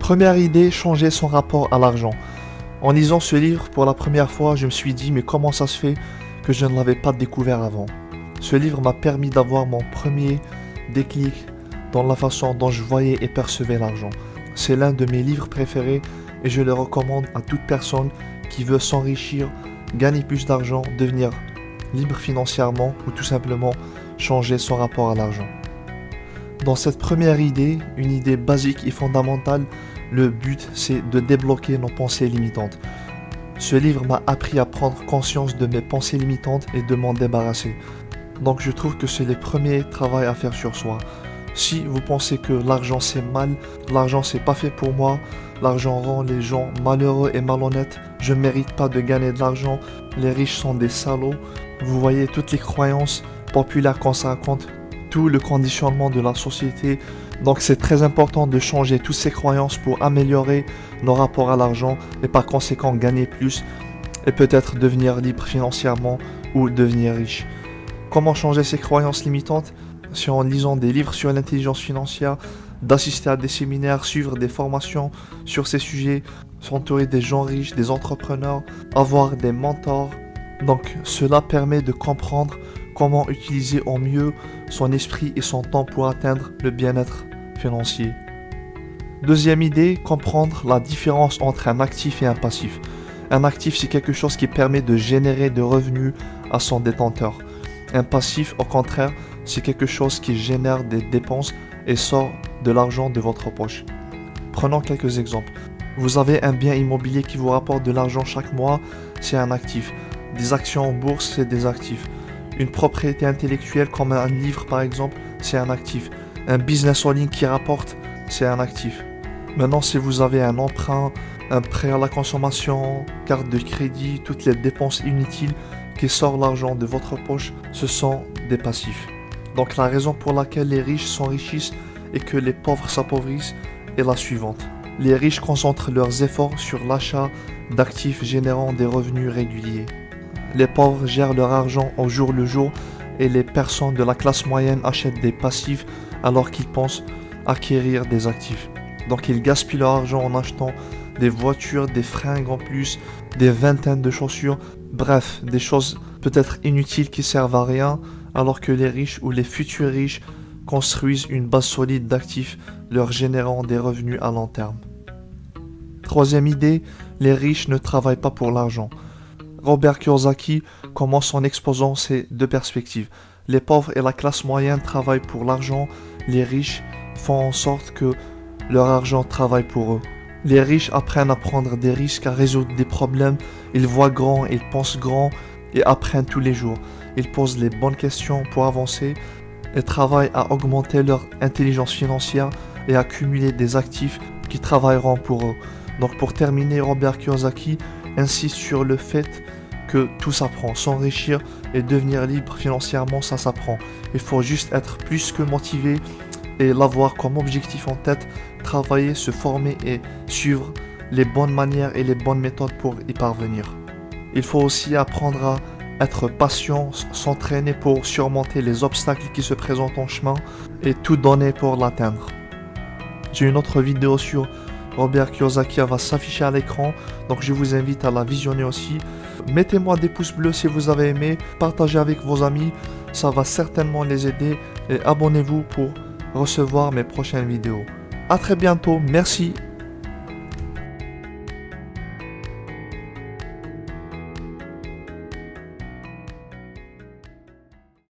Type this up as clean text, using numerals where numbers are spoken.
Première idée, changer son rapport à l'argent. En lisant ce livre pour la première fois, je me suis dit mais comment ça se fait que je ne l'avais pas découvert avant? Ce livre m'a permis d'avoir mon premier déclic dans la façon dont je voyais et percevais l'argent. C'est l'un de mes livres préférés et je le recommande à toute personne qui veut s'enrichir, gagner plus d'argent, devenir libre financièrement ou tout simplement changer son rapport à l'argent. Dans cette première idée, une idée basique et fondamentale, le but c'est de débloquer nos pensées limitantes. Ce livre m'a appris à prendre conscience de mes pensées limitantes et de m'en débarrasser. Donc je trouve que c'est le premier travail à faire sur soi. Si vous pensez que l'argent c'est mal, l'argent c'est pas fait pour moi, l'argent rend les gens malheureux et malhonnêtes, je ne mérite pas de gagner de l'argent, les riches sont des salauds, vous voyez toutes les croyances populaires qu'on se raconte, tout le conditionnement de la société. Donc c'est très important de changer toutes ces croyances pour améliorer nos rapports à l'argent et par conséquent gagner plus et peut-être devenir libre financièrement ou devenir riche. Comment changer ces croyances limitantes? C'est en lisant des livres sur l'intelligence financière, d'assister à des séminaires, suivre des formations sur ces sujets, s'entourer des gens riches, des entrepreneurs, avoir des mentors. Donc cela permet de comprendre comment utiliser au mieux son esprit et son temps pour atteindre le bien-être financier. Deuxième idée, comprendre la différence entre un actif et un passif. Un actif, c'est quelque chose qui permet de générer de revenus à son détenteur. Un passif, au contraire, c'est quelque chose qui génère des dépenses et sort de l'argent de votre poche. Prenons quelques exemples. Vous avez un bien immobilier qui vous rapporte de l'argent chaque mois, c'est un actif. Des actions en bourse, c'est des actifs. Une propriété intellectuelle comme un livre par exemple, c'est un actif. Un business en ligne qui rapporte, c'est un actif. Maintenant, si vous avez un emprunt, un prêt à la consommation, carte de crédit, toutes les dépenses inutiles qui sortent l'argent de votre poche, ce sont des passifs. Donc la raison pour laquelle les riches s'enrichissent et que les pauvres s'appauvrissent est la suivante. Les riches concentrent leurs efforts sur l'achat d'actifs générant des revenus réguliers. Les pauvres gèrent leur argent au jour le jour et les personnes de la classe moyenne achètent des passifs alors qu'ils pensent acquérir des actifs. Donc ils gaspillent leur argent en achetant des voitures, des fringues en plus, des vingtaines de chaussures, bref, des choses peut-être inutiles qui servent à rien, alors que les riches ou les futurs riches construisent une base solide d'actifs leur générant des revenus à long terme. Troisième idée, les riches ne travaillent pas pour l'argent. Robert Kiyosaki commence en exposant ces deux perspectives. Les pauvres et la classe moyenne travaillent pour l'argent, les riches font en sorte que leur argent travaille pour eux. Les riches apprennent à prendre des risques, à résoudre des problèmes, ils voient grand, ils pensent grand et apprennent tous les jours. Ils posent les bonnes questions pour avancer et travaillent à augmenter leur intelligence financière et à accumuler des actifs qui travailleront pour eux. Donc pour terminer, Robert Kiyosaki insiste sur le fait que tout s'apprend. S'enrichir et devenir libre financièrement, ça s'apprend. Il faut juste être plus que motivé et l'avoir comme objectif en tête, travailler, se former et suivre les bonnes manières et les bonnes méthodes pour y parvenir. Il faut aussi apprendre à être patient, s'entraîner pour surmonter les obstacles qui se présentent en chemin et tout donner pour l'atteindre. J'ai une autre vidéo sur Robert Kiyosaki, elle va s'afficher à l'écran, donc je vous invite à la visionner aussi. Mettez-moi des pouces bleus si vous avez aimé, partagez avec vos amis, ça va certainement les aider et abonnez-vous pour recevoir mes prochaines vidéos. A très bientôt, merci